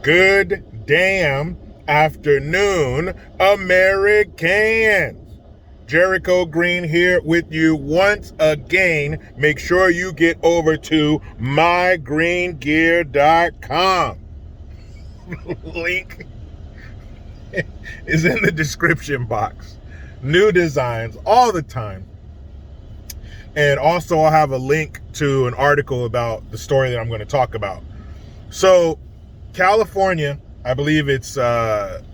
Good damn afternoon, Americans. Jericho Green here with you once again. Make sure you get over to mygreengear.com. Link is in the description box. New designs all the time. And also I'll have a link to an article about the story that I'm going to talk about. So California, I believe it's SB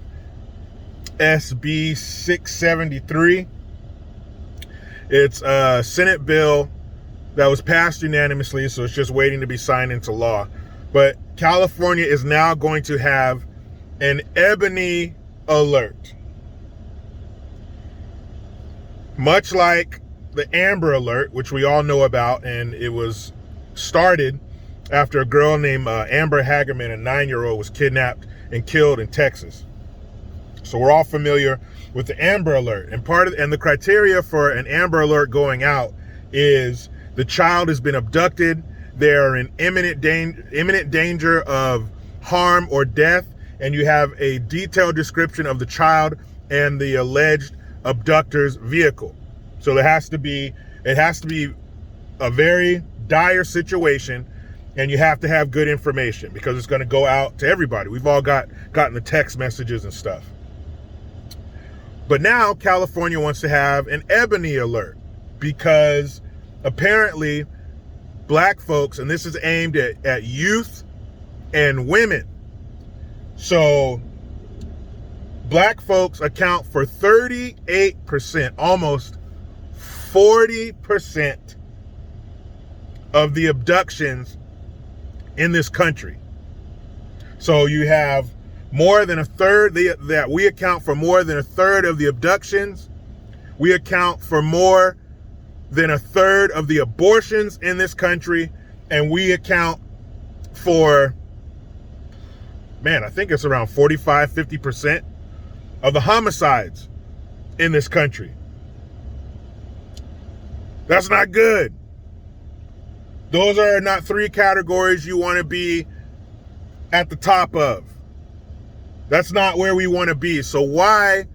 673. It's a Senate bill that was passed unanimously, so it's just waiting to be signed into law. But California is now going to have an Ebony alert. Much like the Amber alert, which we all know about, and it was started after a girl named Amber Hagerman, a 9-year-old, was kidnapped and killed in Texas. So we're all familiar with the Amber alert. And the criteria for an Amber alert going out is the child has been abducted, they're in imminent danger of harm or death, and you have a detailed description of the child and the alleged abductor's vehicle. So it has to be a very dire situation, and you have to have good information because it's going to go out to everybody. We've all gotten the text messages and stuff. But now California wants to have an Ebony alert because apparently black folks, and this is aimed at youth and women. So black folks account for 38%, almost 40% of the abductions in this country. So you have more than a third, that we account for more than a third of the abductions. We account for more than a third of the abortions in this country. And we account for, I think it's around 45, 50% of the homicides in this country. That's not good. Those are not three categories you want to be at the top of. That's not where we want to be. So why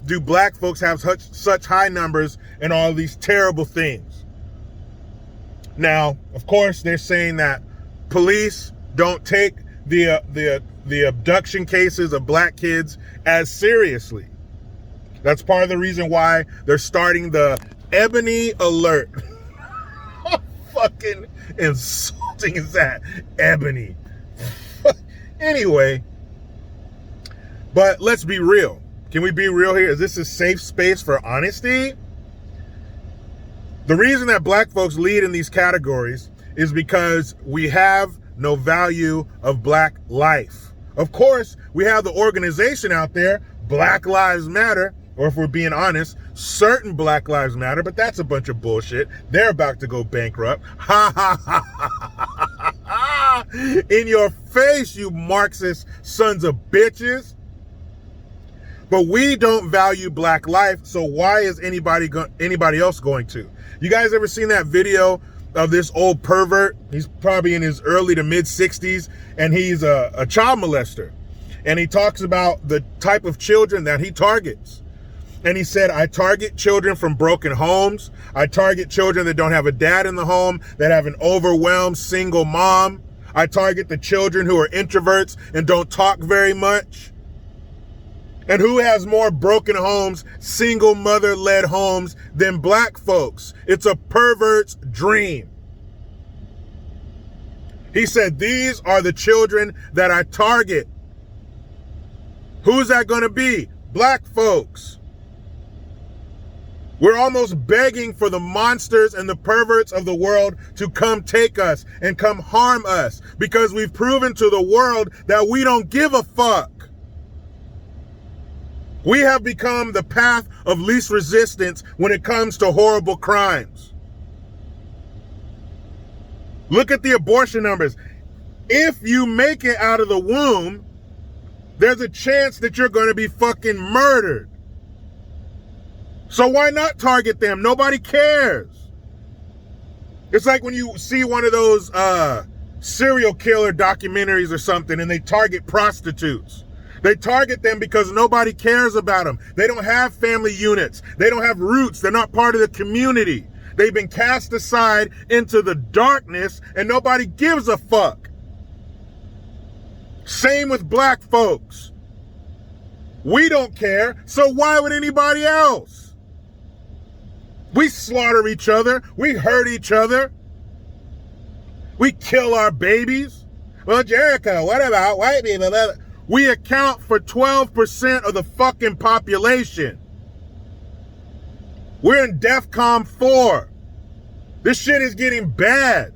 do black folks have such high numbers and all these terrible things? Now, of course, they're saying that police don't take the abduction cases of black kids as seriously. That's part of the reason why they're starting the Ebony alert. How fucking insulting is that? Ebony. Anyway, but let's be real. Can we be real here? Is this a safe space for honesty? The reason that black folks lead in these categories is because we have no value of black life. Of course, we have the organization out there, Black Lives Matter, or if we're being honest, certain Black Lives Matter, but that's a bunch of bullshit. They're about to go bankrupt. Ha ha ha ha ha ha! In your face, you Marxist sons of bitches. But we don't value black life, so why is anybody else going to? You guys ever seen that video of this old pervert? He's probably in his early to mid 60s, and he's a child molester. And he talks about the type of children that he targets. And he said, I target children from broken homes. I target children that don't have a dad in the home, that have an overwhelmed single mom. I target the children who are introverts and don't talk very much. And who has more broken homes, single mother-led homes than black folks? It's a pervert's dream. He said, these are the children that I target. Who's that going to be? Black folks. We're almost begging for the monsters and the perverts of the world to come take us and come harm us because we've proven to the world that we don't give a fuck. We have become the path of least resistance when it comes to horrible crimes. Look at the abortion numbers. If you make it out of the womb, there's a chance that you're going to be fucking murdered. So why not target them? Nobody cares. It's like when you see one of those serial killer documentaries or something, and they target prostitutes. They target them because nobody cares about them. They don't have family units. They don't have roots. They're not part of the community. They've been cast aside into the darkness, and nobody gives a fuck. Same with black folks. We don't care, so why would anybody else? We slaughter each other. We hurt each other. We kill our babies. Well, Jericho, what about white people? We account for 12% of the fucking population. We're in DEFCON 4. This shit is getting bad.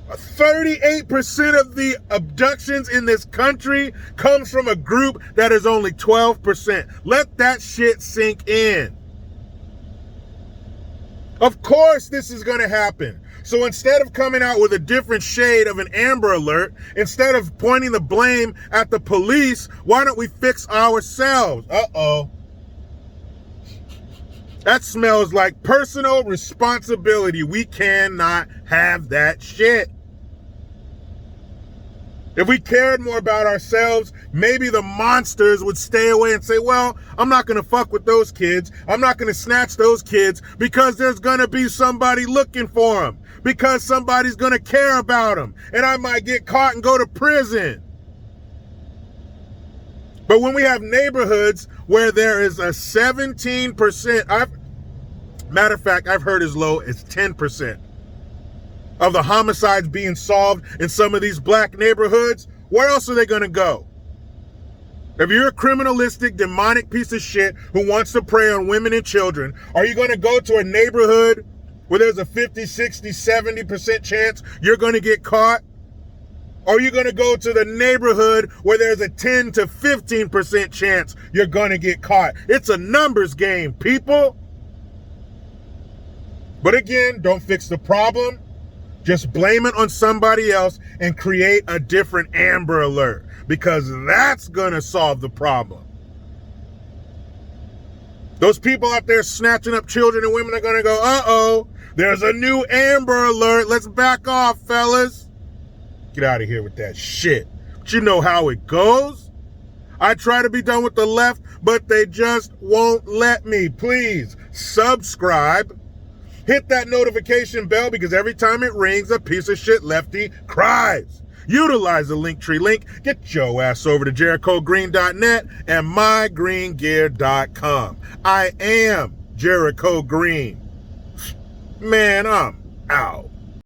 38% of the abductions in this country comes from a group that is only 12%. Let that shit sink in. Of course this is going to happen. So instead of coming out with a different shade of an Amber Alert, instead of pointing the blame at the police, why don't we fix ourselves? Uh-oh. That smells like personal responsibility. We cannot have that shit. If we cared more about ourselves, maybe the monsters would stay away and say, well, I'm not going to fuck with those kids. I'm not going to snatch those kids because there's going to be somebody looking for them, because somebody's going to care about them, and I might get caught and go to prison. But when we have neighborhoods where there is a 17%, matter of fact, I've heard as low as 10% of the homicides being solved in some of these black neighborhoods, where else are they going to go? If you're a criminalistic, demonic piece of shit who wants to prey on women and children, are you going to go to a neighborhood where there's a 50, 60, 70% chance you're going to get caught? Or are you going to go to the neighborhood where there's a 10 to 15% chance you're going to get caught? It's a numbers game, people. But again, don't fix the problem. Just blame it on somebody else and create a different Amber Alert, because that's going to solve the problem. Those people out there snatching up children and women are going to go, uh-oh, there's a new Amber Alert. Let's back off, fellas. Get out of here with that shit. But you know how it goes. I try to be done with the left, but they just won't let me. Please subscribe. Hit that notification bell, because every time it rings, a piece of shit lefty cries. Utilize the Linktree link. Get your ass over to JerichoGreen.net and MyGreenGear.com. I am Jericho Green. Man, I'm out.